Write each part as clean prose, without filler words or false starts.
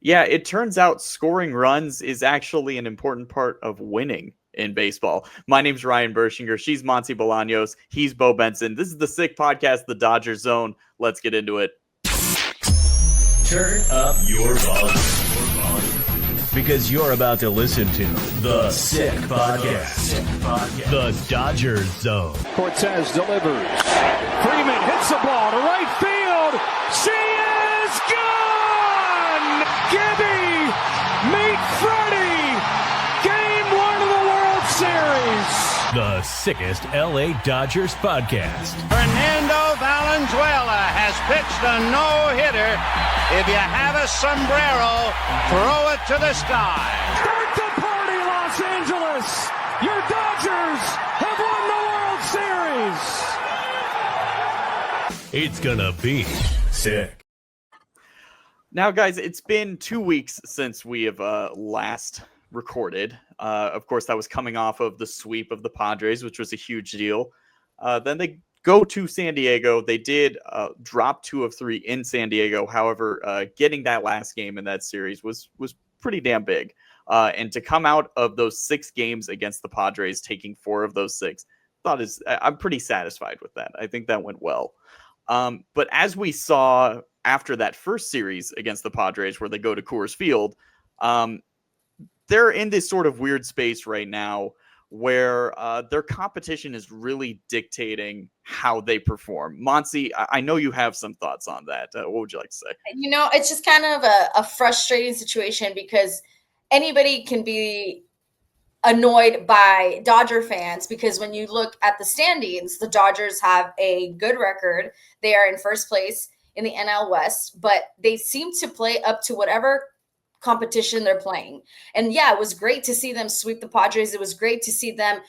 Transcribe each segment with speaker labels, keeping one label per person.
Speaker 1: Yeah, it turns out scoring runs is actually an important part of winning in baseball. My name's Ryan Bershinger. She's Monse Bolaños. He's Bo Benson. This is the Sick Podcast, The Dodgers Zone. Let's get into it.
Speaker 2: Turn up your volume. Because you're about to listen to The Sick Podcast. The Dodgers Zone.
Speaker 3: Cortez delivers. Freeman hits the ball to right field. She is gone! Gibby, meet Freddie. Game 1 of the World Series.
Speaker 2: The sickest LA Dodgers podcast.
Speaker 4: Fernando Valenzuela has pitched a no-hitter. If you have a sombrero, throw it to the sky.
Speaker 3: Start the party, Los Angeles. Your Dodgers have won the World Series.
Speaker 2: It's gonna be sick.
Speaker 1: Now, guys, it's been 2 weeks since we have last recorded. Of course, that was coming off of the sweep of the Padres, which was a huge deal. Then they go to San Diego. They did drop 2 of 3 in San Diego. However, getting that last game in that series was pretty damn big. And to come out of those 6 games against the Padres, taking 4 of those 6, I'm pretty satisfied with that. I think that went well. But as we saw after that first series against the Padres, where they go to Coors Field, they're in this sort of weird space right now where their competition is really dictating how they perform. Monse, I know you have some thoughts on that. What would you like to say?
Speaker 5: You know, it's just kind of a frustrating situation because anybody can be annoyed by Dodger fans because when you look at the standings, the Dodgers have a good record. They are in first place in the NL West, but they seem to play up to whatever competition they're playing. And yeah, it was great to see them sweep the Padres. It was great to see them,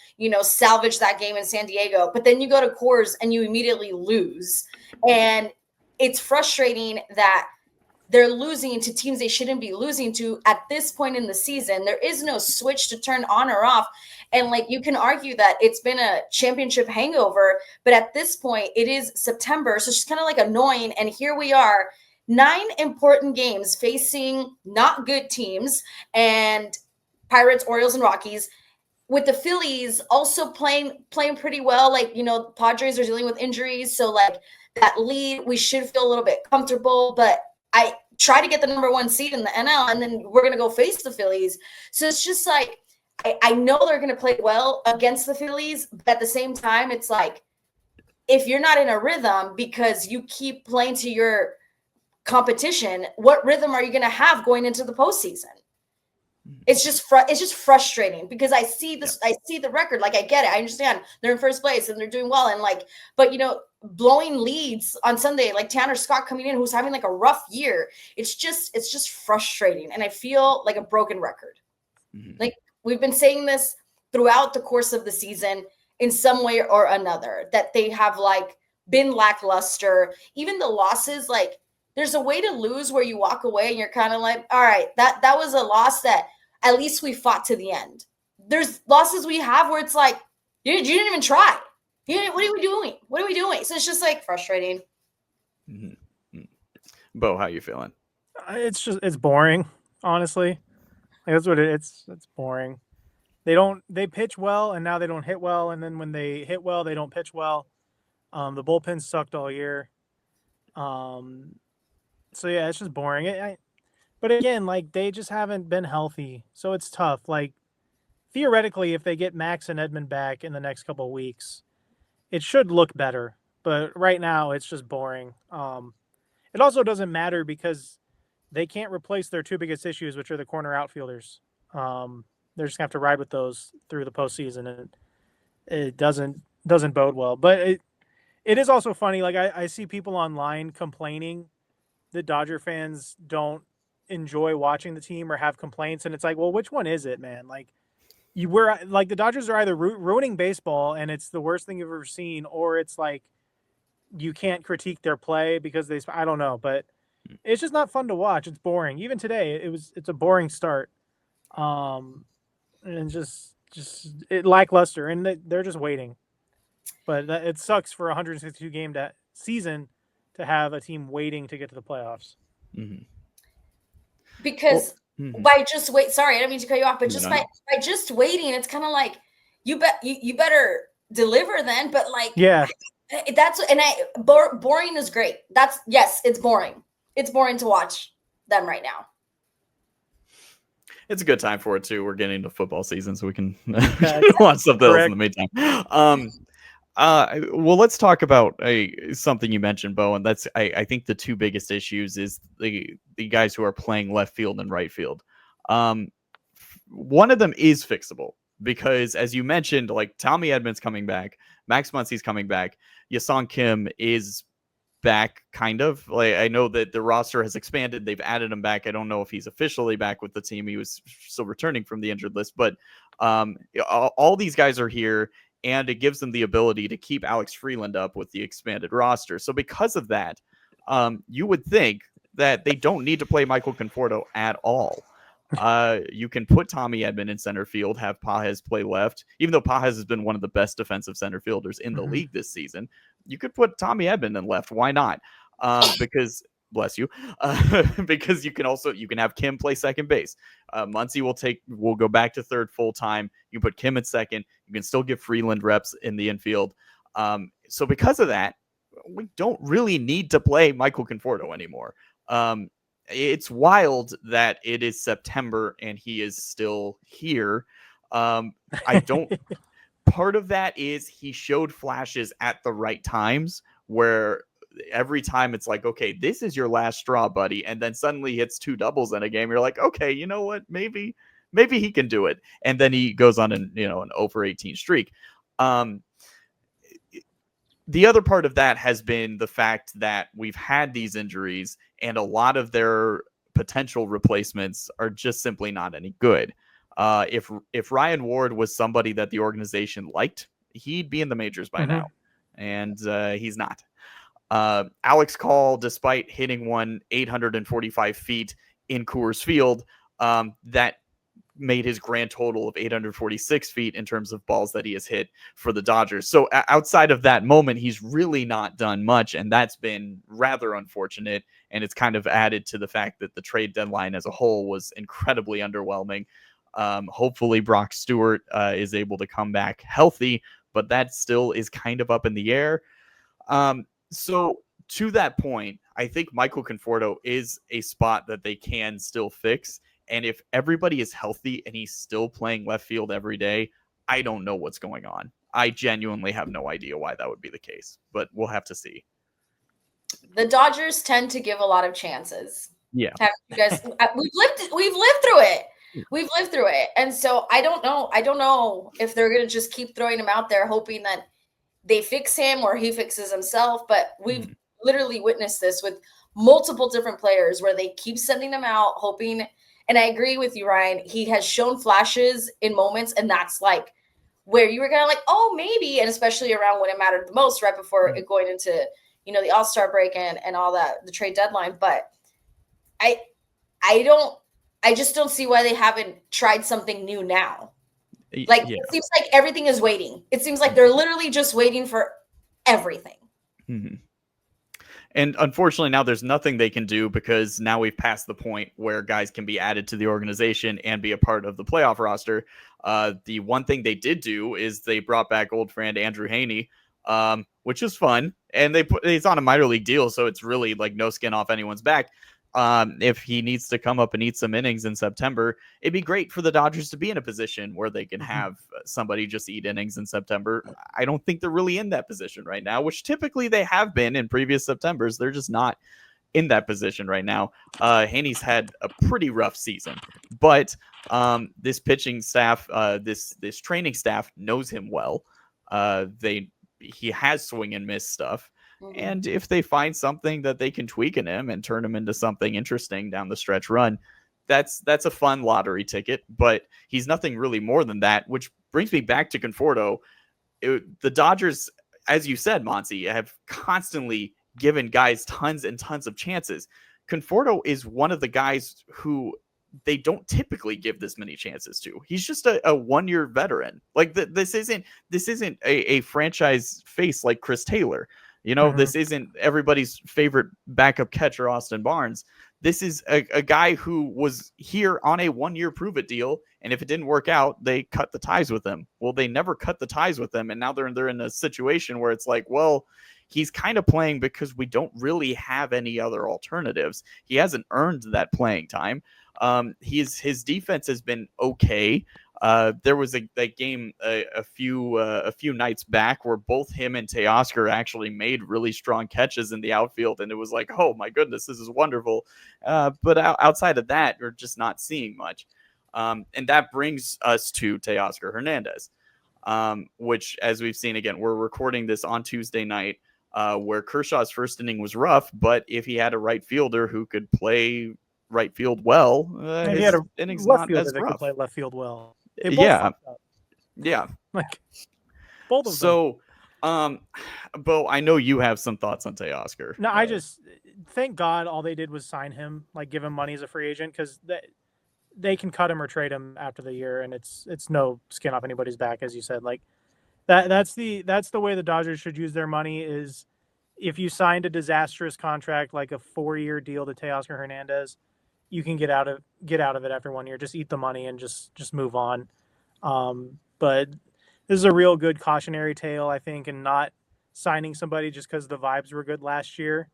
Speaker 5: salvage that game in San Diego. But then you go to Coors and you immediately lose. And it's frustrating that they're losing to teams they shouldn't be losing to at this point in the season. There is no switch to turn on or off. And you can argue that it's been a championship hangover, but at this point it is September. So it's just kind of annoying. And here we are, 9 important games facing not good teams and Pirates, Orioles, and Rockies, with the Phillies also playing pretty well. Padres are dealing with injuries. So that lead, we should feel a little bit comfortable, but I try to get the number 1 seed in the NL, and then we're going to go face the Phillies. So it's just I know they're going to play well against the Phillies, but at the same time, it's if you're not in a rhythm because you keep playing to your competition, what rhythm are you going to have going into the postseason? It's just frustrating because I see this. I see the record. I get it. I understand they're in first place and they're doing well. And but blowing leads on Sunday, Tanner Scott coming in, who's having a rough year. It's just frustrating. And I feel like a broken record. Mm-hmm. We've been saying this throughout the course of the season in some way or another, that they have been lackluster. Even the losses, there's a way to lose where you walk away and you're kind of all right, that was a loss that at least we fought to the end. There's losses we have where it's you didn't even try. What are we doing? What are we doing? So it's just frustrating.
Speaker 1: Mm-hmm. Bo, how you feeling?
Speaker 6: It's boring, honestly. That's what it's boring. They pitch well and now they don't hit well. And then when they hit well, they don't pitch well. The bullpen sucked all year. So yeah, it's just boring. But again, they just haven't been healthy, so it's tough. Theoretically, if they get Max and Edmund back in the next couple of weeks, it should look better. But right now, it's just boring. It also doesn't matter because they can't replace their 2 biggest issues, which are the corner outfielders. They're just gonna have to ride with those through the postseason, and it doesn't bode well. But it is also funny. I see people online complaining that Dodger fans don't enjoy watching the team or have complaints. And it's well, which one is it, man? The Dodgers are either ruining baseball and it's the worst thing you've ever seen, or it's you can't critique their play because I don't know, but it's just not fun to watch. It's boring. Even today, it's a boring start. And just lackluster, and they're just waiting. But it sucks for a 162 game season to have a team waiting to get to the playoffs.
Speaker 1: Mm-hmm.
Speaker 5: because
Speaker 1: Mhm.
Speaker 5: by just wait, sorry, I don't mean to cut you off, but just
Speaker 1: No.
Speaker 5: by just waiting, it's kind of like you better deliver then. But like,
Speaker 6: Yeah.
Speaker 5: that's boring is great. Yes, it's boring. It's boring to watch them right now.
Speaker 1: It's a good time for it too. We're getting into football season, so we can
Speaker 6: Yeah,
Speaker 1: watch something else in
Speaker 6: correct.
Speaker 1: the meantime. Well, let's talk about something you mentioned, Bo, and that's I think the two biggest issues is the guys who are playing left field and right field. One of them is fixable because, as you mentioned, like Tommy Edmonds coming back, Max Muncy's coming back, Yasong Kim is back, kind of. Like, I know that the roster has expanded; they've added him back. I don't know if he's officially back with the team. He was still returning from the injured list, but all these guys are here, and it gives them the ability to keep Alex Freeland up with the expanded roster. So because of that, you would think that they don't need to play Michael Conforto at all. You can put Tommy Edman in center field, have Pages play left, even though Pages has been one of the best defensive center fielders in the league this season. You could put Tommy Edman in left. Why not? Because bless you, because you can have Kim play second base. Muncy will go back to third full time. You put Kim at second. You can still give Freeland reps in the infield. So because of that, we don't really need to play Michael Conforto anymore. It's wild that it is September and he is still here. I don't. Part of that is he showed flashes at the right times where every time it's like, okay, this is your last straw, buddy, and then suddenly hits 2 doubles in a game. You're like, okay, you know what? Maybe he can do it, and then he goes on an over 18 streak. The other part of that has been the fact that we've had these injuries and a lot of their potential replacements are just simply not any good. If Ryan Ward was somebody that the organization liked, he'd be in the majors by now, and he's not. Alex Call, despite hitting one 845 feet in Coors Field, that made his grand total of 846 feet in terms of balls that he has hit for the Dodgers. So outside of that moment, he's really not done much, and that's been rather unfortunate. And it's kind of added to the fact that the trade deadline as a whole was incredibly underwhelming. Hopefully Brock Stewart is able to come back healthy, but that still is kind of up in the air. So to that point, I think Michael Conforto is a spot that they can still fix. And if everybody is healthy and he's still playing left field every day, I don't know what's going on. I genuinely have no idea why that would be the case, but we'll have to see.
Speaker 5: The Dodgers tend to give a lot of chances.
Speaker 1: Yeah.
Speaker 5: Have you guys we've lived through it. We've lived through it. And so I don't know if they're going to just keep throwing him out there hoping that they fix him or he fixes himself, but we've literally witnessed this with multiple different players where they keep sending them out hoping. And I agree with you, Ryan. He has shown flashes in moments, and that's like where you were kind of like, oh, maybe, and especially around when it mattered the most, right before it going into the All-Star break and all that, the trade deadline. But I just don't see why they haven't tried something new now. Like It seems like everything is waiting. It seems like they're literally just waiting for everything.
Speaker 1: Mm-hmm. And unfortunately, now there's nothing they can do because now we've passed the point where guys can be added to the organization and be a part of the playoff roster. The one thing they did do is they brought back old friend Andrew Haney, which is fun. And he's on a minor league deal, so it's really like no skin off anyone's back. If he needs to come up and eat some innings in September, it'd be great for the Dodgers to be in a position where they can have somebody just eat innings in September. I don't think they're really in that position right now, which typically they have been in previous Septembers. They're just not in that position right now. Haney's had a pretty rough season, but this pitching staff, this training staff knows him well. He has swing and miss stuff. And if they find something that they can tweak in him and turn him into something interesting down the stretch run, that's a fun lottery ticket. But he's nothing really more than that, which brings me back to Conforto. The Dodgers, as you said, Monse, have constantly given guys tons and tons of chances. Conforto is one of the guys who they don't typically give this many chances to. He's just a 1-year veteran. Like this isn't a franchise face like Chris Taylor. This isn't everybody's favorite backup catcher, Austin Barnes. This is a guy who was here on a 1-year prove-it deal, and if it didn't work out, they cut the ties with him. Well, they never cut the ties with him, and now they're in a situation where it's like, well, he's kind of playing because we don't really have any other alternatives. He hasn't earned that playing time. His defense has been okay. There was a game a few nights back where both him and Teoscar actually made really strong catches in the outfield, and it was like, oh my goodness, this is wonderful. But outside of that, we're just not seeing much. And that brings us to Teoscar Hernandez, which, as we've seen, again, we're recording this on Tuesday night, where Kershaw's first inning was rough, but if he had a right fielder who could play right field well,
Speaker 6: he had a
Speaker 1: innings
Speaker 6: left
Speaker 1: not
Speaker 6: fielder
Speaker 1: as
Speaker 6: that
Speaker 1: rough.
Speaker 6: could play left field well. They both
Speaker 1: Yeah.
Speaker 6: fucked up.
Speaker 1: Yeah.
Speaker 6: Like both of them.
Speaker 1: So, Bo, I know you have some thoughts on Teoscar.
Speaker 6: No, I just thank God all they did was sign him, like give him money as a free agent, because they can cut him or trade him after the year, and it's no skin off anybody's back, as you said. Like that's the way the Dodgers should use their money. Is if you signed a disastrous contract like a 4-year deal to Teoscar Hernandez, you can get out of it after 1 year. Just eat the money and just move on. But this is a real good cautionary tale, I think, and not signing somebody just because the vibes were good last year,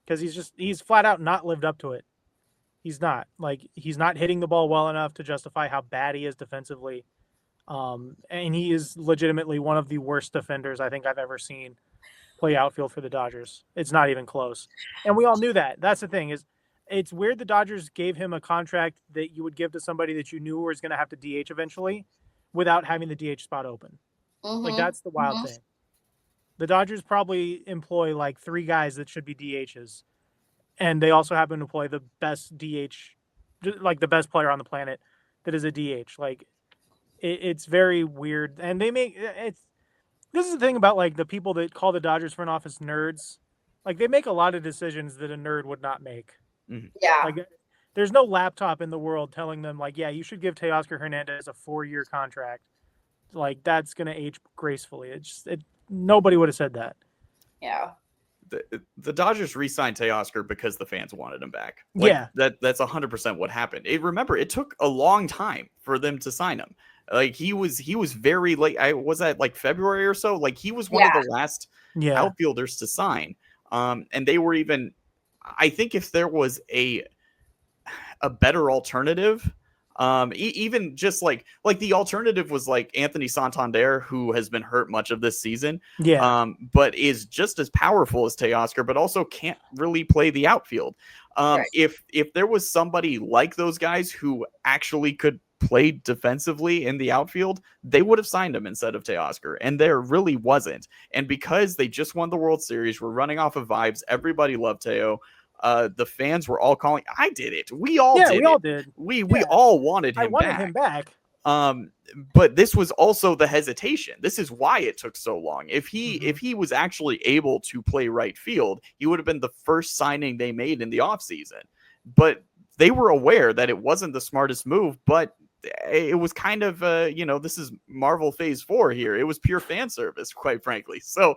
Speaker 6: because he's flat out not lived up to it. He's not hitting the ball well enough to justify how bad he is defensively. And he is legitimately one of the worst defenders I think I've ever seen play outfield for the Dodgers. It's not even close. And we all knew that. That's the thing, is it's weird the Dodgers gave him a contract that you would give to somebody that you knew was going to have to DH eventually without having the DH spot open.
Speaker 5: Mm-hmm.
Speaker 6: Like, that's the wild thing. The Dodgers probably employ like 3 guys that should be DHs, and they also happen to employ the best DH, like the best player on the planet that is a DH. Like, it's very weird. And this is the thing about like the people that call the Dodgers front office nerds. Like, they make a lot of decisions that a nerd would not make.
Speaker 5: Yeah.
Speaker 6: Like, there's no laptop in the world telling them like, yeah, you should give Teoscar Hernandez a 4-year contract. Like, that's going to age gracefully. Nobody would have said that.
Speaker 5: Yeah.
Speaker 1: The Dodgers re-signed Teoscar because the fans wanted him back. Like,
Speaker 6: yeah.
Speaker 1: That's 100% what happened. Remember, it took a long time for them to sign him. Like, he was very late. Was that like February or so? Like, he was one of the last outfielders to sign. And they were even, I think if there was a better alternative, even just like the alternative was like Anthony Santander, who has been hurt much of this season, but is just as powerful as Teoscar, but also can't really play the outfield. Right. If there was somebody like those guys who actually could play defensively in the outfield, they would have signed him instead of Teoscar, and there really wasn't. And because they just won the World Series, we're running off of vibes. Everybody loved Teo. The fans were all calling. I did it. We all did. We all wanted him back.
Speaker 6: I wanted him back.
Speaker 1: But this was also the hesitation. This is why it took so long. If he was actually able to play right field, he would have been the first signing they made in the offseason. But they were aware that it wasn't the smartest move, but it was kind of, this is Marvel Phase 4 here. It was pure fan service, quite frankly. So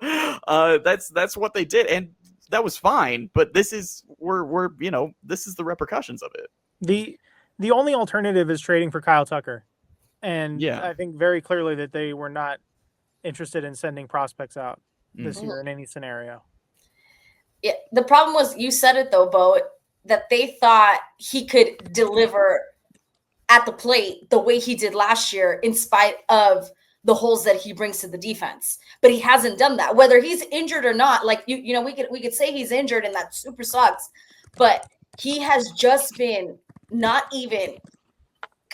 Speaker 1: that's what they did. And that was fine, but this is this is the repercussions of it.
Speaker 6: The only alternative is trading for Kyle Tucker, and I think very clearly that they were not interested in sending prospects out this year in any scenario.
Speaker 5: Yeah, the problem was, you said it though, Bo, that they thought he could deliver at the plate the way he did last year, in spite of the holes that he brings to the defense. But he hasn't done that, whether he's injured or not. Like, we could say he's injured and that super sucks, but he has just been not even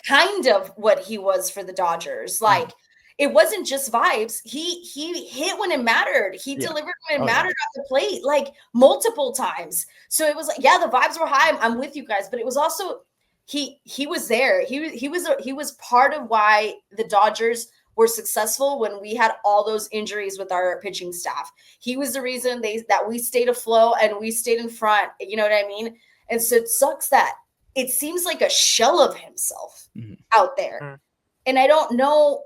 Speaker 5: kind of what he was for the Dodgers. Like, it wasn't just vibes. He hit when it mattered. He delivered when it mattered at the plate, like multiple times. So it was like, the vibes were high. I'm with you guys, but it was also, he was there. He was part of why the Dodgers were successful when we had all those injuries with our pitching staff. He was the reason that we stayed afloat and we stayed in front. You know what I mean? And so it sucks that it seems like a shell of himself out there. And I don't know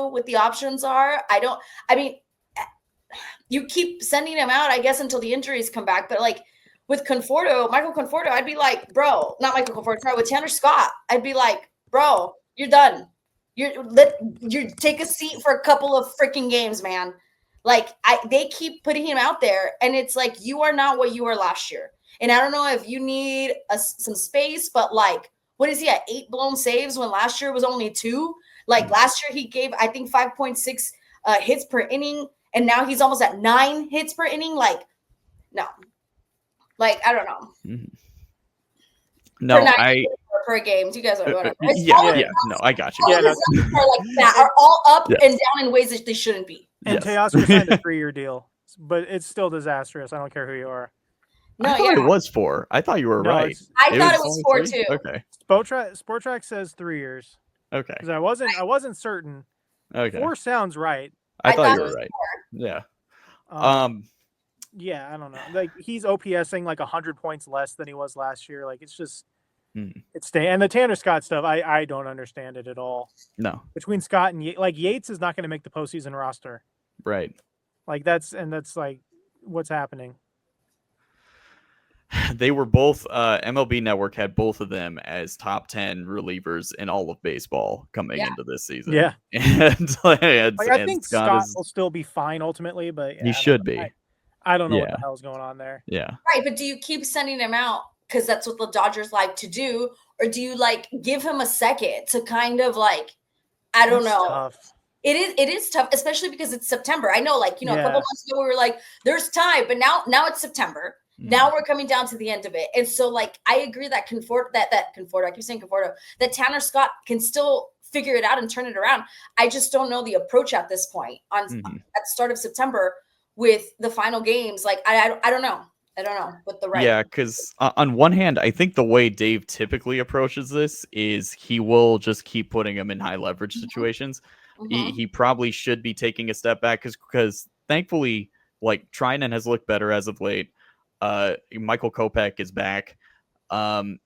Speaker 5: what the options are. You keep sending him out, I guess, until the injuries come back. But like, with Michael Conforto, I'd be like, bro, not Michael Conforto, sorry, with Tanner Scott, I'd be like, bro, you're done. You take a seat for a couple of freaking games, man. Like they keep putting him out there, and it's like you are not what you were last year. And I don't know if you need some space, but like, what is he at 8 blown saves when last year was only 2? Like last year he gave, I think, 5.6 hits per inning, and now he's almost at 9 hits per inning. Like, no, like I don't know.
Speaker 1: Mm-hmm. No,
Speaker 5: per games. You guys are whatever.
Speaker 1: No, I got you.
Speaker 5: All
Speaker 6: Yeah,
Speaker 5: his numbers are like that, are all up
Speaker 1: Yes.
Speaker 5: and down in ways that they shouldn't be.
Speaker 6: And Teoscar signed a 3-year deal, but it's still disastrous. I don't care who you are.
Speaker 5: No,
Speaker 1: I thought it was 4. I thought you were right.
Speaker 5: I thought it was 4 too.
Speaker 1: Okay.
Speaker 6: Sport Track says 3 years.
Speaker 1: Okay.
Speaker 6: Because I wasn't certain.
Speaker 1: Okay.
Speaker 6: 4 sounds right.
Speaker 1: I thought you were right. 4. Yeah.
Speaker 6: Yeah, I don't know. Like he's OPSing like 100 points less than he was last year. Like it's just and the Tanner Scott stuff, I don't understand it at all.
Speaker 1: No.
Speaker 6: Between Scott and Yates is not going to make the postseason roster.
Speaker 1: Right.
Speaker 6: Like that's like what's happening.
Speaker 1: They were both MLB Network had both of them as top 10 relievers in all of baseball coming into this season.
Speaker 6: Yeah.
Speaker 1: And
Speaker 6: I think Scott will still be fine ultimately, but
Speaker 1: he should be.
Speaker 6: I don't know what the hell's going on there.
Speaker 1: Yeah.
Speaker 5: Right, but do you keep sending him out because that's what the Dodgers like to do, or do you like give him a second to kind of like, I don't know.
Speaker 6: Tough.
Speaker 5: It is tough, especially because it's September. I know, like, a couple months ago we were like, there's time, but now it's September. Now we're coming down to the end of it. And so, like, I agree that Conforto, I keep saying Conforto, that Tanner Scott can still figure it out and turn it around. I just don't know the approach at this point at the start of September with the final games. Like, I don't know. I don't know what the right.
Speaker 1: Yeah, because on one hand, I think the way Dave typically approaches this is he will just keep putting him in high leverage situations. He probably should be taking a step back because thankfully, like, Trinan has looked better as of late. Michael Kopech is back. And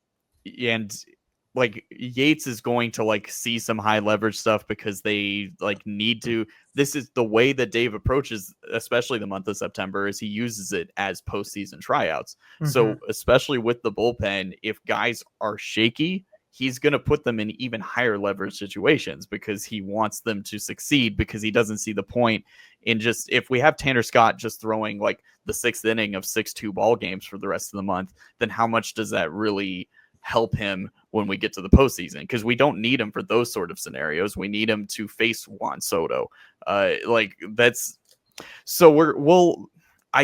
Speaker 1: like Yates is going to like see some high leverage stuff because they like need to. This is the way that Dave approaches, especially the month of September, is he uses it as postseason tryouts. So especially with the bullpen, if guys are shaky, he's going to put them in even higher leverage situations because he wants them to succeed, because he doesn't see the point in just, if we have Tanner Scott just throwing like the 6th inning of 6-2 ball games for the rest of the month, then how much does that really help him when we get to the postseason? Because we don't need him for those sort of scenarios. We need him to face Juan Soto. I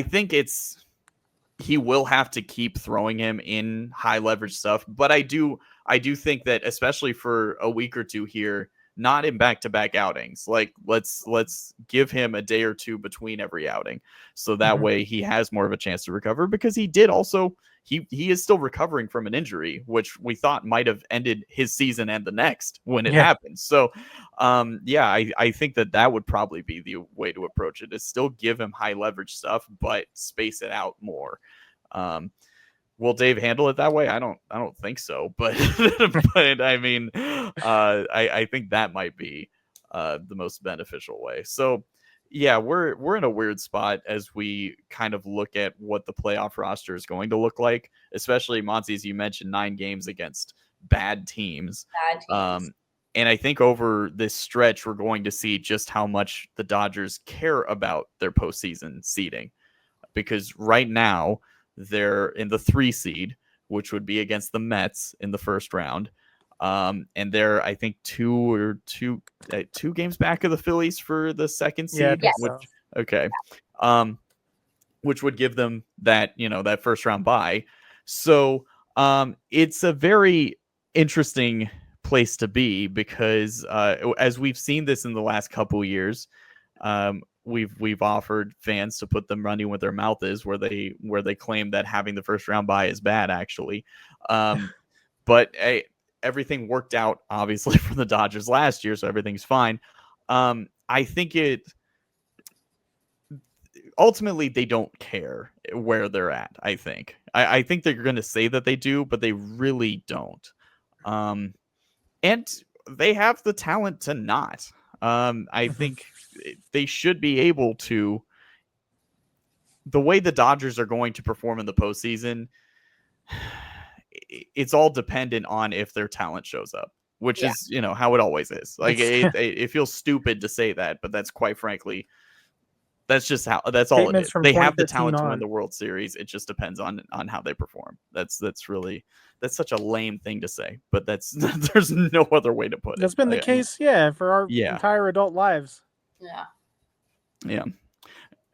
Speaker 1: think he will have to keep throwing him in high leverage stuff. But I do think that, especially for a week or two here, not in back-to-back outings, like let's give him a day or two between every outing, so that way he has more of a chance to recover, because he did also he is still recovering from an injury, which we thought might have ended his season and the next when it happened. So I think that would probably be the way to approach it, is still give him high leverage stuff but space it out more. Will Dave handle it that way? I don't think so, but but I mean, I think that might be the most beneficial way. So yeah, we're in a weird spot as we kind of look at what the playoff roster is going to look like, especially Monse, as you mentioned, 9 games against bad teams. And I think over this stretch, we're going to see just how much the Dodgers care about their postseason seeding, because right now they're in the 3 seed, which would be against the Mets in the first round. And they're, I think, two games back of the Phillies for the 2nd seed. Which would give them that, that first round bye. So it's a very interesting place to be, because as we've seen this in the last couple of years, we've offered fans to put them running with their mouth is, where they claim that having the first round bye is bad, actually. But everything worked out obviously for the Dodgers last year, so everything's fine. I think ultimately they don't care where they're at. I think they're going to say that they do, but they really don't. And they have the talent to not. I think they should be able to the way the Dodgers are going to perform in the postseason, it's all dependent on if their talent shows up, which is, how it always is. Like it feels stupid to say that, but that's quite frankly, that's just how, that's all it is. They have the talent to win the World Series. It just depends on how they perform. That's such a lame thing to say, but there's no other way to put it.
Speaker 6: That's been the case, for our entire adult lives.
Speaker 5: Yeah.
Speaker 1: Yeah.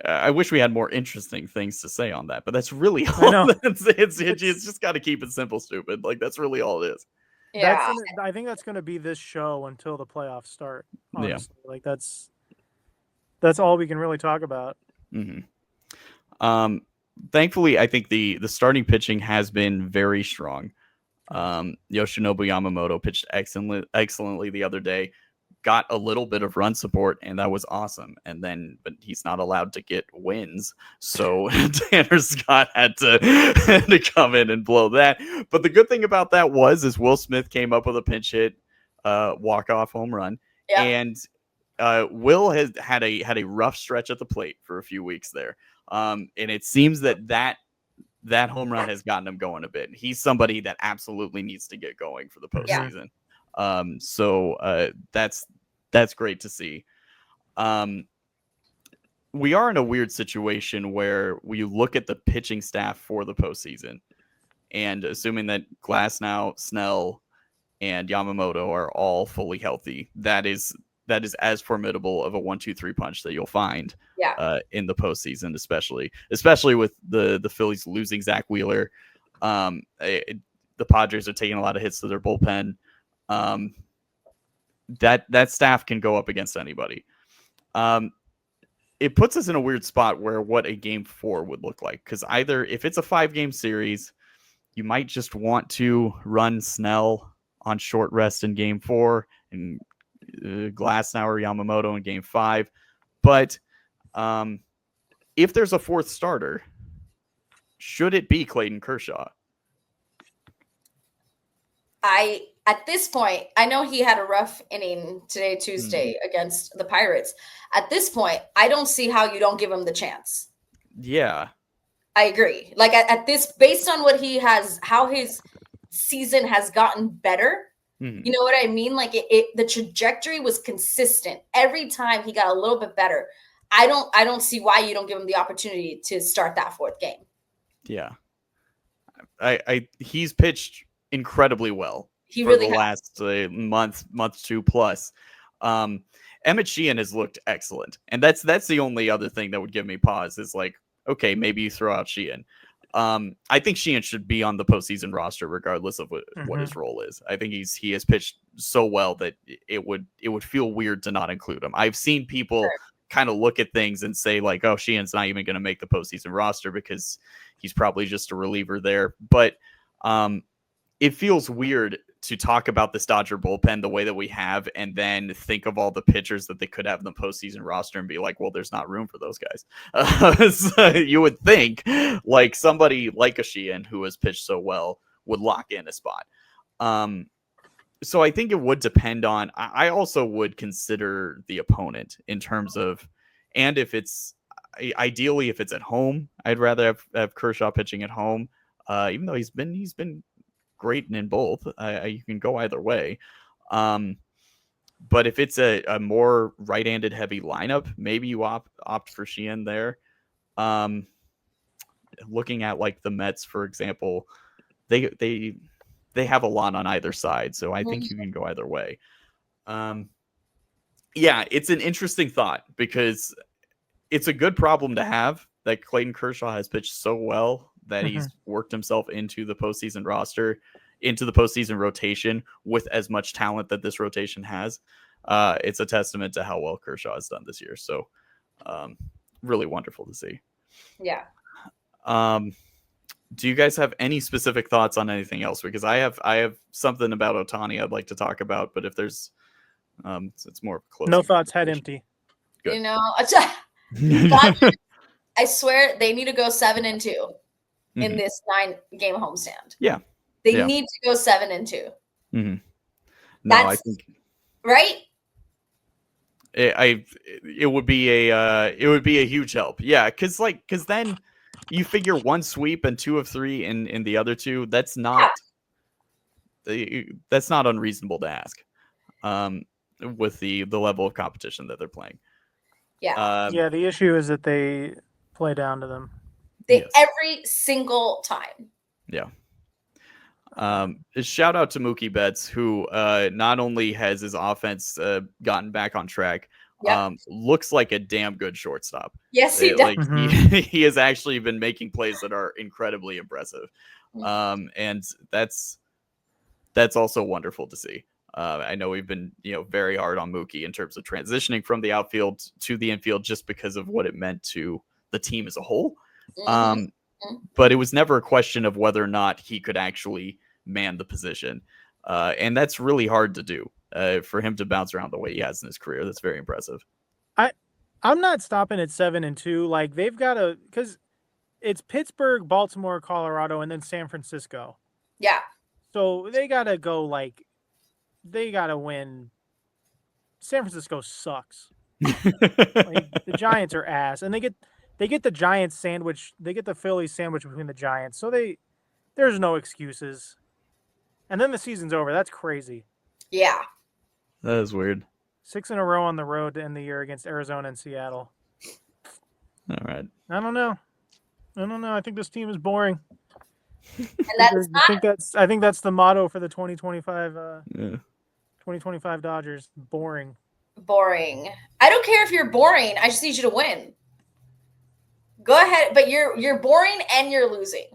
Speaker 1: I wish we had more interesting things to say on that, but that's really all. It's just got to keep it simple, stupid. Like that's really all it is.
Speaker 5: Yeah.
Speaker 6: I think that's going to be this show until the playoffs start. Honestly, like that's all we can really talk about.
Speaker 1: Mm-hmm. Thankfully, I think the starting pitching has been very strong. Yoshinobu Yamamoto pitched excellently the other day. Got a little bit of run support, and that was awesome. But he's not allowed to get wins, so Tanner Scott had to come in and blow that. But the good thing about that is Will Smith came up with a pinch hit, walk-off home run, and Will has had a rough stretch at the plate for a few weeks there, and it seems that home run has gotten him going a bit. He's somebody that absolutely needs to get going for the postseason. So that's great to see. We are in a weird situation where we look at the pitching staff for the postseason, and assuming that Glasnow, Snell, and Yamamoto are all fully healthy, that is as formidable of a 1-2-3 punch that you'll find in the postseason, especially with the Phillies losing Zach Wheeler. The Padres are taking a lot of hits to their bullpen. That staff can go up against anybody. It puts us in a weird spot where what a game 4 would look like, because either if it's a 5-game series, you might just want to run Snell on short rest in game 4 and Glasnow or Yamamoto in game 5. But if there's a 4th starter, should it be Clayton Kershaw?
Speaker 5: At this point, I know he had a rough inning today, Tuesday, against the Pirates. At this point, I don't see how you don't give him the chance.
Speaker 1: Yeah.
Speaker 5: I agree. Like at this, based on what he has, how his season has gotten better, you know what I mean? Like the trajectory was consistent. Every time he got a little bit better. I don't see why you don't give him the opportunity to start that 4th game.
Speaker 1: Yeah. He's pitched incredibly well.
Speaker 5: He
Speaker 1: for
Speaker 5: really
Speaker 1: the last month 2 plus. Emmett Sheehan has looked excellent, and that's the only other thing that would give me pause is like, okay, maybe you throw out Sheehan. I think Sheehan should be on the postseason roster regardless of what his role is. I think he has pitched so well that it would feel weird to not include him. I've seen people kind of look at things and say like, oh, Sheehan's not even going to make the postseason roster because he's probably just a reliever there. But it feels weird to talk about this Dodger bullpen the way that we have, and then think of all the pitchers that they could have in the postseason roster and be like, well, there's not room for those guys. So you would think like somebody like a Sheehan who has pitched so well would lock in a spot. So I think it would depend on, I also would consider the opponent in terms of, and if it's ideally, if it's at home, I'd rather have Kershaw pitching at home. Even though he's been great in both. You can go either way. But if it's a more right-handed heavy lineup, maybe you opt for Sheehan there. Looking at like the Mets, for example, they have a lot on either side, so I think you can go either way. Yeah, it's an interesting thought because it's a good problem to have that Clayton Kershaw has pitched so well that he's worked himself into the postseason roster, into the postseason rotation with as much talent that this rotation has. It's a testament to how well Kershaw has done this year. So really wonderful to see.
Speaker 5: Yeah.
Speaker 1: Do you guys have any specific thoughts on anything else? Because I have something about Ohtani I'd like to talk about, but if there's it's more close.
Speaker 6: No thoughts, head empty.
Speaker 1: Good.
Speaker 5: You know, I swear they need to go 7-2 in this 9-game homestand.
Speaker 1: Yeah.
Speaker 5: They need to go 7-2.
Speaker 1: No, I think
Speaker 5: right.
Speaker 1: it would be a huge help. Yeah, because then you figure one sweep and 2 of 3 in the other two. That's not unreasonable to ask. With the level of competition that they're playing.
Speaker 5: Yeah.
Speaker 6: Yeah, the issue is that they play down to them.
Speaker 1: Yes.
Speaker 5: Every single time.
Speaker 1: Yeah. Shout out to Mookie Betts, who not only has his offense gotten back on track,
Speaker 5: Yep.
Speaker 1: looks like a damn good shortstop.
Speaker 5: Yes, he does.
Speaker 1: Like he has actually been making plays that are incredibly impressive. And that's also wonderful to see. I know we've been, very hard on Mookie in terms of transitioning from the outfield to the infield just because of what it meant to the team as a whole. But it was never a question of whether or not he could actually man the position. And that's really hard to do for him to bounce around the way he has in his career. That's very impressive.
Speaker 6: I'm not stopping at 7-2. Like, they've got to, because it's Pittsburgh, Baltimore, Colorado, and then San Francisco.
Speaker 5: Yeah.
Speaker 6: So they got to go, like, they got to win. San Francisco sucks. The Giants are ass. And they get the Giants sandwich. They get the Phillies sandwich between the Giants. So there's no excuses. And then the season's over. That's crazy.
Speaker 5: Yeah.
Speaker 1: That is weird.
Speaker 6: 6 in a row on the road to end the year against Arizona and Seattle.
Speaker 1: All right.
Speaker 6: I don't know. I think this team is boring.
Speaker 5: And that's
Speaker 6: I think that's the motto for the 2025 2025 Dodgers. Boring.
Speaker 5: I don't care if you're boring. I just need you to win. Go ahead, but you're boring and you're losing.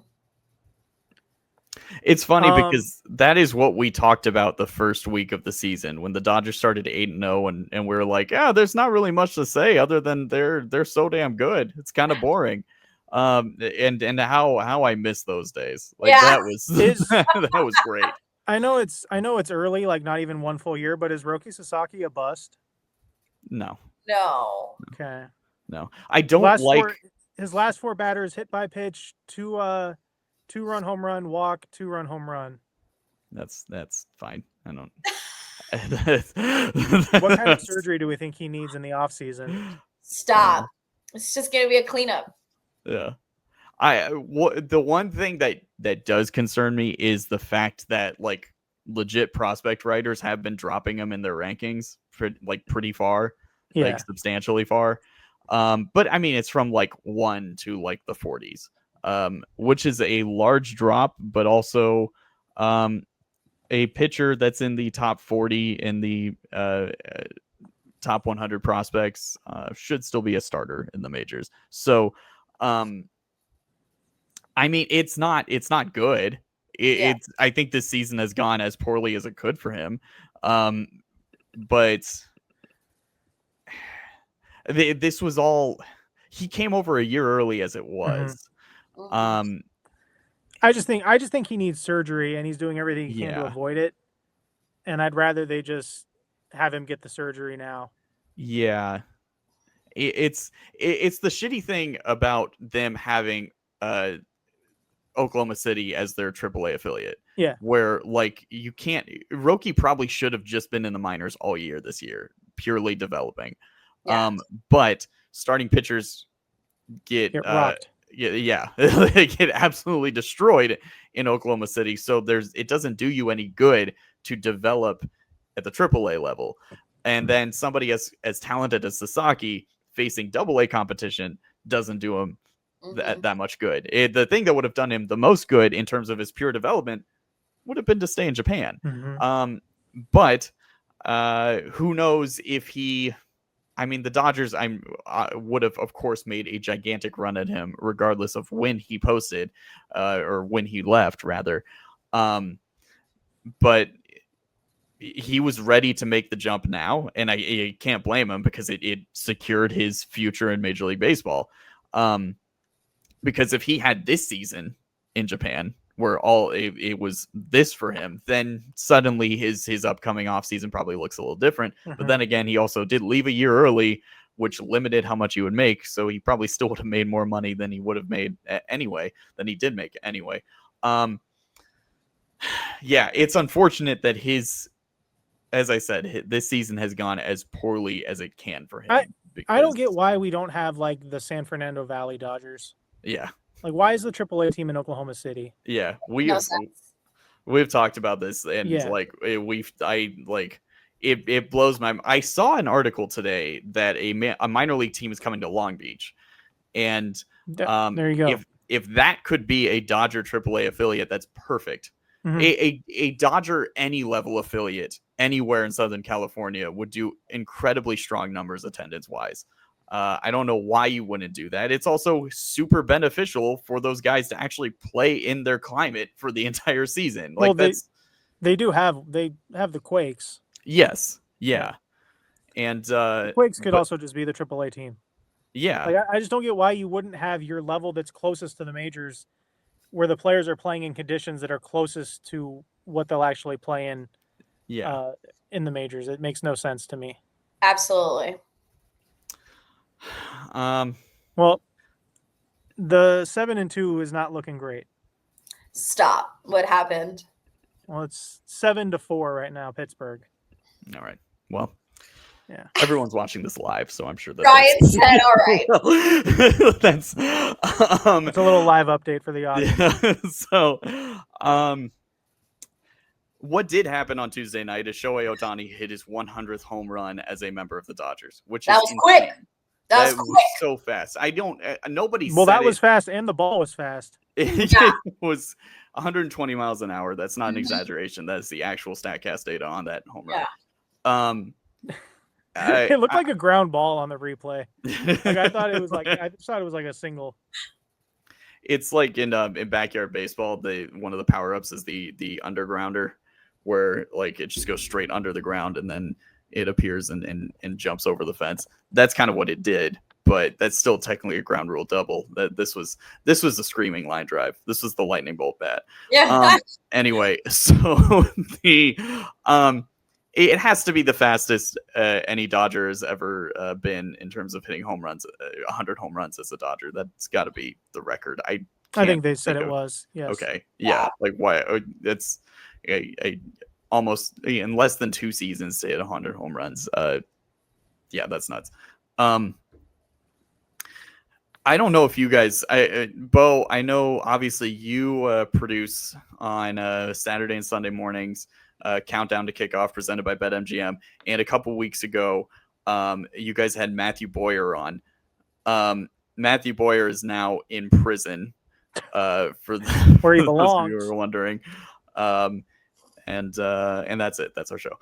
Speaker 1: It's funny because that is what we talked about the first week of the season when the Dodgers started 8-0 and we were like, there's not really much to say other than they're so damn good. It's kind of boring. And how I miss those days. Like that was that was great.
Speaker 6: I know it's early, like not even one full year, but is Roki Sasaki a bust?
Speaker 1: No.
Speaker 6: Okay.
Speaker 1: No. I don't
Speaker 6: his last 4 batters hit by pitch, 2-run home run, walk, 2-run home run.
Speaker 1: That's fine. I don't.
Speaker 6: What kind of surgery do we think he needs in the offseason?
Speaker 5: Stop. It's just going to be a cleanup.
Speaker 1: Yeah. The one thing that does concern me is the fact that like legit prospect writers have been dropping him in their rankings pretty far, like substantially far. But I mean, it's from like 1 to like the 40s. Which is a large drop, but also a pitcher that's in the top 40 in the top 100 prospects should still be a starter in the majors. So, I mean, it's not good. It's I think this season has gone as poorly as it could for him. But this was all he came over a year early as it was.
Speaker 6: I just think he needs surgery and he's doing everything he can to avoid it. And I'd rather they just have him get the surgery now.
Speaker 1: Yeah. It's the shitty thing about them having Oklahoma City as their AAA affiliate.
Speaker 6: Yeah.
Speaker 1: Where like you can't Roki probably should have just been in the minors all year this year, purely developing. Yeah. But starting pitchers get rocked. They get absolutely destroyed in Oklahoma City. So it doesn't do you any good to develop at the AAA level. And then somebody as talented as Sasaki facing AA competition doesn't do him that much good. The thing that would have done him the most good in terms of his pure development would have been to stay in Japan. But who knows if he... I mean, the Dodgers would have, of course, made a gigantic run at him, regardless of when he posted or when he left, rather. But he was ready to make the jump now, and I can't blame him because it secured his future in Major League Baseball. Because if he had this season in Japan, where it was this for him, then suddenly his upcoming offseason probably looks a little different. But then again, he also did leave a year early, which limited how much he would make. So he probably still would have made more money than he would have made anyway, than he did make anyway. Yeah, it's unfortunate that his as I said, this season has gone as poorly as it can for him.
Speaker 6: I don't get why we don't have like the San Fernando Valley Dodgers.
Speaker 1: Yeah.
Speaker 6: Like, why is the AAA team in Oklahoma City?
Speaker 1: Yeah,
Speaker 5: No sense.
Speaker 1: we've talked about this, and
Speaker 6: Yeah.
Speaker 1: like it blows my. I saw an article today that a minor league team is coming to Long Beach, and
Speaker 6: There you go.
Speaker 1: If that could be a Dodger AAA affiliate, that's perfect.
Speaker 6: Mhm.
Speaker 1: A Dodger any level affiliate anywhere in Southern California would do incredibly strong numbers attendance wise. I don't know why you wouldn't do that. It's also super beneficial for those guys to actually play in their climate for the entire season. Like
Speaker 6: Well, they have the Quakes.
Speaker 1: yes, yeah, and
Speaker 6: The Quakes could also just be the AAA team.
Speaker 1: yeah,
Speaker 6: Like, I just don't get why you wouldn't have your level that's closest to the majors, where the players are playing in conditions that are closest to what they'll actually play in.
Speaker 1: yeah.
Speaker 6: In the majors, it makes no sense to me.
Speaker 5: Absolutely.
Speaker 6: Well, the 7-2 is not looking great.
Speaker 5: Stop. What happened?
Speaker 6: Well, it's 7-4 right now, Pittsburgh.
Speaker 1: All right. Well,
Speaker 6: yeah.
Speaker 1: Everyone's watching this live, so I'm sure that
Speaker 5: Ryan said, "All right."
Speaker 1: That's
Speaker 6: it's a little live update for the audience.
Speaker 1: Yeah. So, what did happen on Tuesday night is Shohei Ohtani hit his 100th home run as a member of the Dodgers, which
Speaker 5: that
Speaker 1: is
Speaker 5: was
Speaker 1: insane.
Speaker 5: quick. That was quick.
Speaker 1: So fast. I don't. Nobody.
Speaker 6: Well,
Speaker 1: said
Speaker 6: that was fast, and the ball was fast.
Speaker 1: It was 120 miles an hour. That's not an exaggeration. That's the actual Statcast data on that home run.
Speaker 6: It looked like a ground ball on the replay. Like I thought it was like a single.
Speaker 1: It's like in backyard baseball. One of the power ups is the undergrounder, where like it just goes straight under the ground and then it appears and jumps over the fence. That's kind of what it did, but that's still technically a ground rule double. This was the screaming line drive. This was the lightning bolt bat.
Speaker 5: Yeah.
Speaker 1: Anyway, so it has to be the fastest any Dodger has ever been in terms of hitting home runs. 100 home runs as a Dodger. That's got to be the record. I
Speaker 6: think they said it was. Yes.
Speaker 1: Okay. Yeah. Like why? It's a almost in less than 2 seasons to hit 100 home runs. Yeah, that's nuts. I don't know if you guys, Beau, I know obviously you produce on Saturday and Sunday mornings, Countdown to Kickoff presented by BetMGM. And a couple weeks ago, you guys had Matthew Boyer on. Matthew Boyer is now in prison for
Speaker 6: where he
Speaker 1: those
Speaker 6: belongs.
Speaker 1: of you who are wondering. And that's it. That's our show.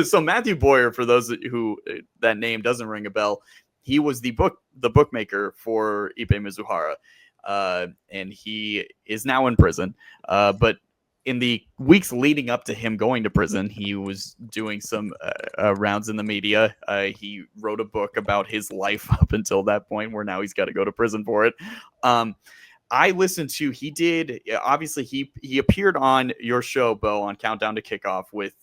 Speaker 1: So Matthew Boyer, for those who that name doesn't ring a bell, he was the bookmaker for Ippei Mizuhara, and he is now in prison. But in the weeks leading up to him going to prison, he was doing some rounds in the media. He wrote a book about his life up until that point, where now he's got to go to prison for it. I listened to, he did, obviously he appeared on your show, Beau, on Countdown to Kickoff with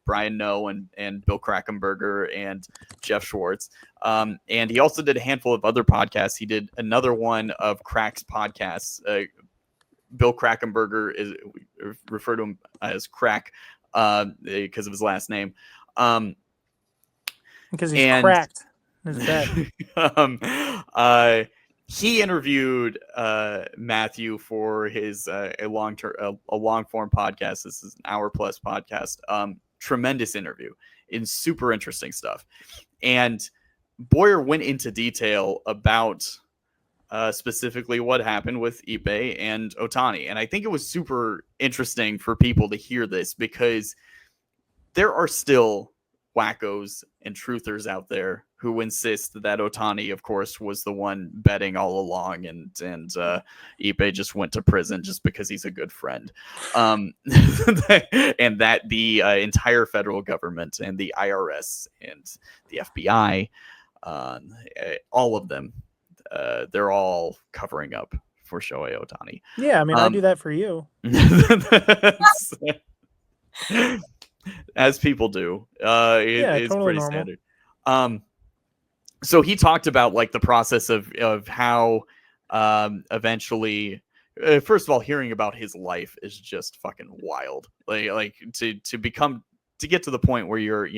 Speaker 1: Brian Noe and Bill Krackomberger and Jeff Schwartz. And he also did a handful of other podcasts. He did another one of Crack's podcasts. Bill Krackomberger is referred to him as Crack because of his last name.
Speaker 6: Because he's cracked in his bed.
Speaker 1: He interviewed Matthew for his a long form podcast. This is an hour-plus podcast. Tremendous interview and super interesting stuff. And Boyer went into detail about specifically what happened with Ippei and Ohtani. And I think it was super interesting for people to hear this because there are still wackos and truthers out there who insist that Ohtani, of course, was the one betting all along, and Ippei just went to prison just because he's a good friend, and that the entire federal government and the IRS and the FBI, all of them, they're all covering up for Shohei Ohtani.
Speaker 6: Yeah, I mean, I do that for you.
Speaker 1: As people do. It's
Speaker 6: totally
Speaker 1: pretty
Speaker 6: normal.
Speaker 1: standard. So he talked about like the process of how eventually first of all, hearing about his life is just fucking wild. Like to get to the point where you're,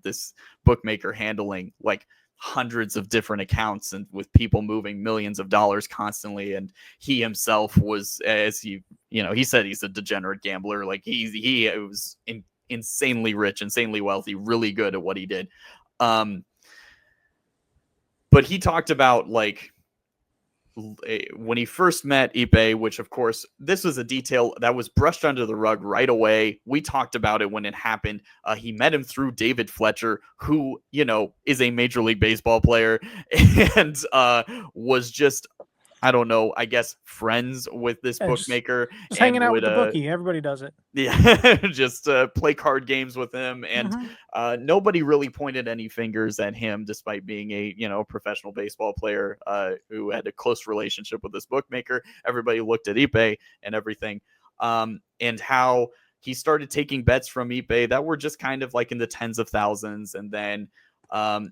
Speaker 1: this bookmaker handling like hundreds of different accounts and with people moving millions of dollars constantly. And he himself was, as he said, he's a degenerate gambler. Like he was insanely rich, insanely wealthy, really good at what he did. But he talked about like when he first met Ipe, which of course this was a detail that was brushed under the rug right away. We talked about it when it happened. He met him through David Fletcher, who, is a Major League Baseball player and was just, I don't know, I guess friends with this bookmaker.
Speaker 6: Just hanging out with the bookie. Everybody does it.
Speaker 1: Yeah, just play card games with him. And nobody really pointed any fingers at him, despite being a, professional baseball player who had a close relationship with this bookmaker. Everybody looked at Ipe and everything. And how he started taking bets from Ipe that were just kind of like in the tens of thousands. And then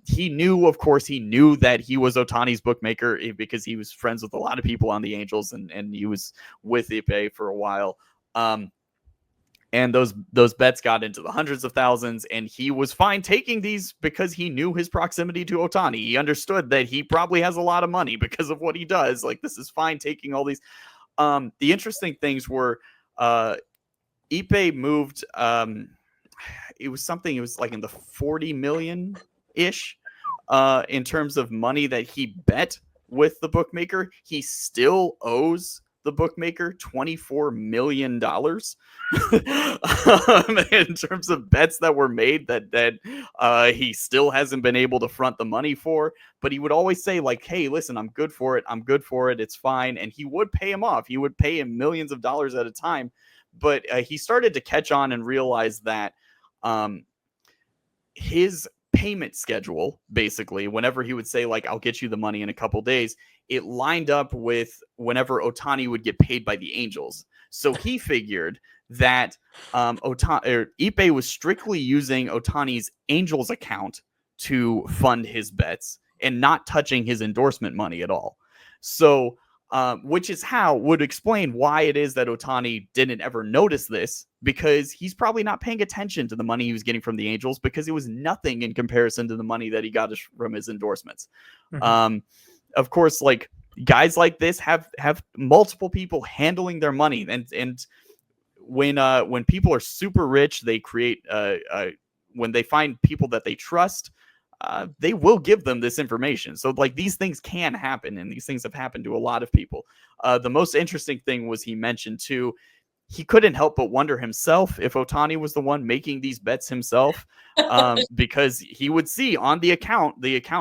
Speaker 1: he knew that he was Ohtani's bookmaker because he was friends with a lot of people on the Angels and he was with Ipe for a while. And those bets got into the hundreds of thousands, and he was fine taking these because he knew his proximity to Ohtani. He understood that he probably has a lot of money because of what he does. Like, this is fine taking all these. The interesting things were Ipe moved. It was like in the 40 million ish in terms of money that he bet with the bookmaker. He still owes the bookmaker $24 million in terms of bets that were made that he still hasn't been able to front the money for. But he would always say like, hey, listen, I'm good for it. It's fine. And he would pay him off. He would pay him millions of dollars at a time. But he started to catch on and realize that his payment schedule, basically, whenever he would say like, I'll get you the money in a couple days, it lined up with whenever Ohtani would get paid by the Angels. So he figured that Ipe was strictly using Ohtani's Angels account to fund his bets and not touching his endorsement money at all. So which would explain why it is that Ohtani didn't ever notice this, because he's probably not paying attention to the money he was getting from the Angels because it was nothing in comparison to the money that he got from his endorsements. Mm-hmm. Of course, like guys like this have multiple people handling their money, and when people are super rich, they create when they find people that they trust. They will give them this information. So like these things can happen, and these things have happened to a lot of people. The most interesting thing was he mentioned too, he couldn't help but wonder himself if Ohtani was the one making these bets himself, because he would see on the account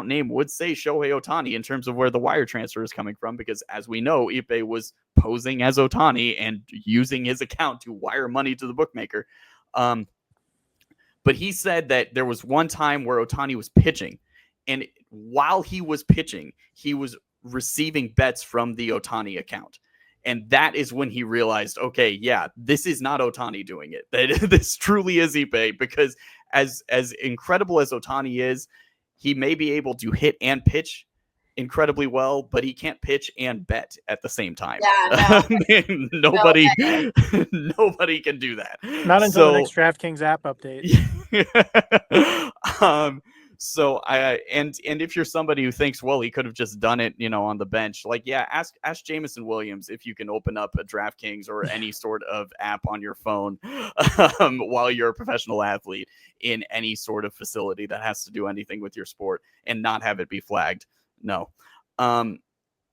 Speaker 1: name would say Shohei Ohtani in terms of where the wire transfer is coming from, because as we know, Ipe was posing as Ohtani and using his account to wire money to the bookmaker. But he said that there was one time where Ohtani was pitching, and while he was pitching, he was receiving bets from the Ohtani account. And that is when he realized, okay, yeah, this is not Ohtani doing it. That this truly is Ipe, because as incredible as Ohtani is, he may be able to hit and pitch incredibly well, but he can't pitch and bet at the same time.
Speaker 5: Yeah, no.
Speaker 1: Nobody can do that.
Speaker 6: Not until the next DraftKings app update.
Speaker 1: So if you're somebody who thinks, well, he could have just done it, on the bench, like, yeah, ask Jameson Williams if you can open up a DraftKings or any sort of app on your phone while you're a professional athlete in any sort of facility that has to do anything with your sport and not have it be flagged. No.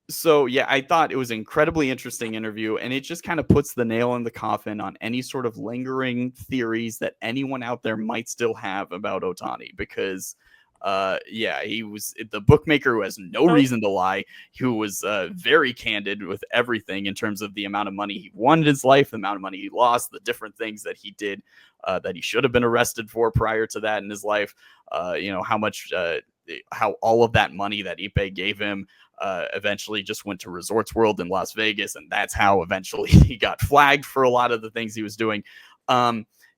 Speaker 1: So yeah, I thought it was an incredibly interesting interview, and it just kind of puts the nail in the coffin on any sort of lingering theories that anyone out there might still have about Ohtani, because he was the bookmaker who has no reason to lie, who was very candid with everything in terms of the amount of money he won in his life, the amount of money he lost, the different things that he did that he should have been arrested for prior to that in his life, how all of that money that Ipe gave him eventually just went to Resorts World in Las Vegas, and that's how eventually he got flagged for a lot of the things he was doing.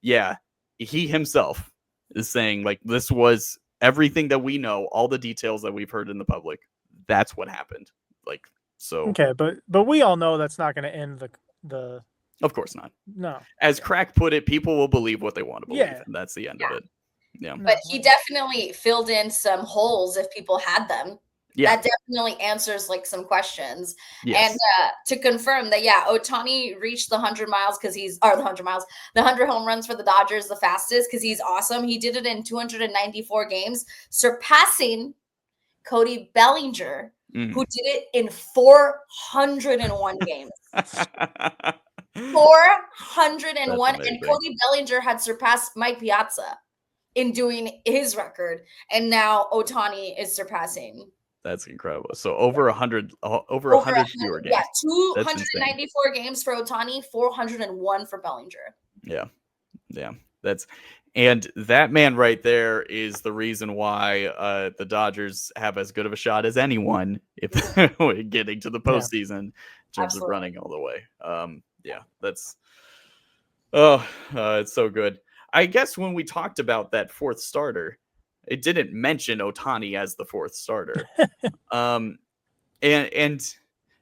Speaker 1: He himself is saying, like, this was everything that we know, all the details that we've heard in the public. That's what happened. Like, So
Speaker 6: Okay, but we all know that's not going to end the.
Speaker 1: Of course not.
Speaker 6: No.
Speaker 1: As Crack put it, people will believe what they want to believe,
Speaker 6: Yeah.
Speaker 1: and that's the end of it. Yeah.
Speaker 5: But he definitely filled in some holes if people had them.
Speaker 1: Yeah.
Speaker 5: That definitely answers like some questions.
Speaker 1: Yes.
Speaker 5: And to confirm that, yeah, Ohtani reached the 100 miles because the 100 home runs for the Dodgers the fastest because he's awesome. He did it in 294 games, surpassing Cody Bellinger, who did it in 401 games. 401. And Cody Bellinger had surpassed Mike Piazza in doing his record. And now Ohtani is surpassing.
Speaker 1: That's incredible. So over 100 fewer games.
Speaker 5: Yeah, 294 games for Ohtani, 401 for Bellinger.
Speaker 1: Yeah. And that man right there is the reason why the Dodgers have as good of a shot as anyone if they're getting to the postseason in terms of running all the way. It's so good. I guess when we talked about that fourth starter, it didn't mention Ohtani as the fourth starter.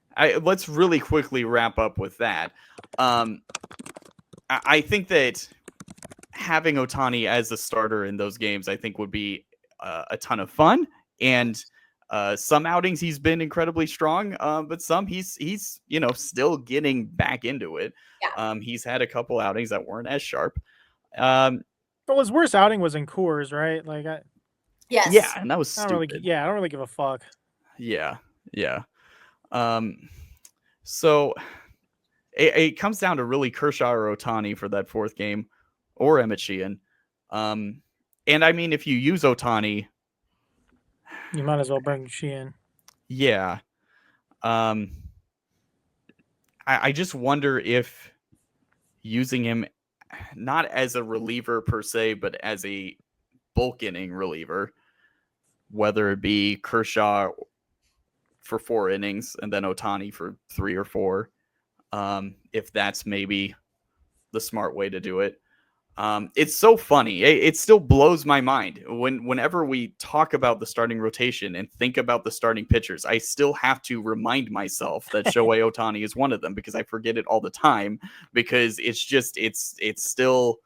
Speaker 1: Let's really quickly wrap up with that. I think that having Ohtani as a starter in those games, I think would be a ton of fun. And some outings he's been incredibly strong, but some he's still getting back into it. Yeah. He's had a couple outings that weren't as sharp.
Speaker 6: But his worst outing was in Coors, right? Like,
Speaker 5: yes,
Speaker 1: yeah, and that was stupid.
Speaker 6: I don't really give a fuck.
Speaker 1: Yeah. So it comes down to really Kershaw or Ohtani for that fourth game, or Emmett Sheehan. And I mean, if you use Ohtani,
Speaker 6: you might as well bring Sheehan.
Speaker 1: Yeah. I just wonder if using him not as a reliever per se, but as a bulk inning reliever, whether it be Kershaw for 4 innings and then Ohtani for 3 or 4, if that's maybe the smart way to do it. It's so funny. It still blows my mind whenever we talk about the starting rotation and think about the starting pitchers. I still have to remind myself that Shohei Ohtani is one of them because I forget it all the time, because it's still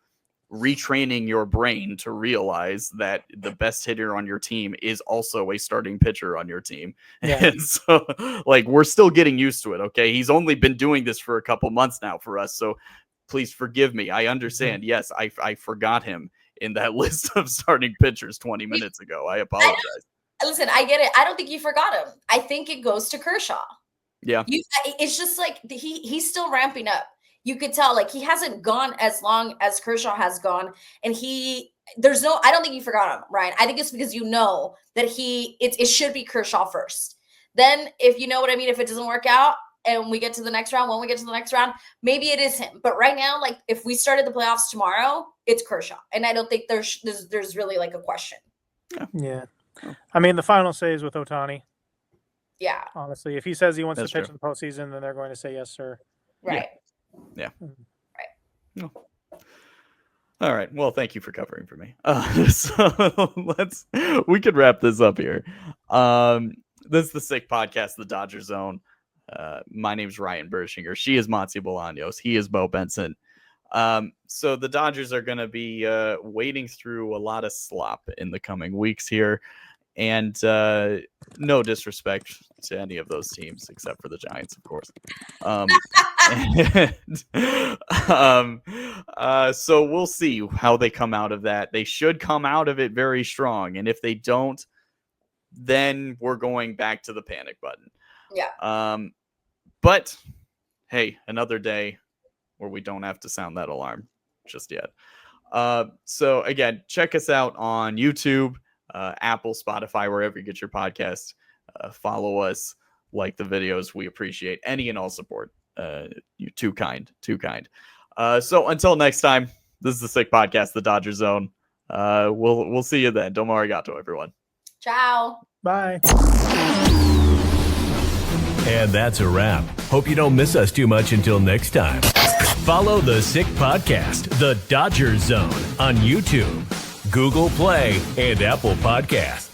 Speaker 1: retraining your brain to realize that the best hitter on your team is also a starting pitcher on your team. Yeah. And so we're still getting used to it. Okay. He's only been doing this for a couple months now for us. So please forgive me. I understand. Yes, I forgot him in that list of starting pitchers 20 minutes ago. I apologize.
Speaker 5: Listen, I get it. I don't think you forgot him. I think it goes to Kershaw.
Speaker 1: Yeah.
Speaker 5: It's just like he's still ramping up. You could tell he hasn't gone as long as Kershaw has gone. And I don't think you forgot him, Ryan. I think it's because you know that it should be Kershaw first. Then if you know what I mean, if it doesn't work out, and when we get to the next round, maybe it is him. But right now, if we started the playoffs tomorrow, it's Kershaw. And I don't think there's really a question.
Speaker 6: Yeah. I mean, the final say is with Ohtani.
Speaker 5: Yeah.
Speaker 6: Honestly, if he says he wants to pitch in the postseason, then they're going to say yes, sir.
Speaker 5: Right.
Speaker 1: Yeah.
Speaker 5: Right.
Speaker 1: No. All right. Well, thank you for covering for me. So we could wrap this up here. This is the Sick Podcast, the Dodger Zone. My name's Ryan Bershinger. She is Monse Beau. He is Bo Benson. So the Dodgers are going to be wading through a lot of slop in the coming weeks here. And no disrespect to any of those teams except for the Giants, of course. So we'll see how they come out of that. They should come out of it very strong. And if they don't, then we're going back to the panic button.
Speaker 5: Yeah.
Speaker 1: But hey, another day where we don't have to sound that alarm just yet. So again, check us out on YouTube, Apple, Spotify, wherever you get your podcasts. Follow us, like the videos. We appreciate any and all support. You're too kind. So until next time, this is the Sick Podcast, the Dodger Zone. We'll see you then. Domo arigato, everyone.
Speaker 5: Ciao.
Speaker 6: Bye.
Speaker 2: And that's a wrap. Hope you don't miss us too much until next time. Follow the Sick Podcast, the Dodger Zone, on YouTube, Google Play, and Apple Podcasts.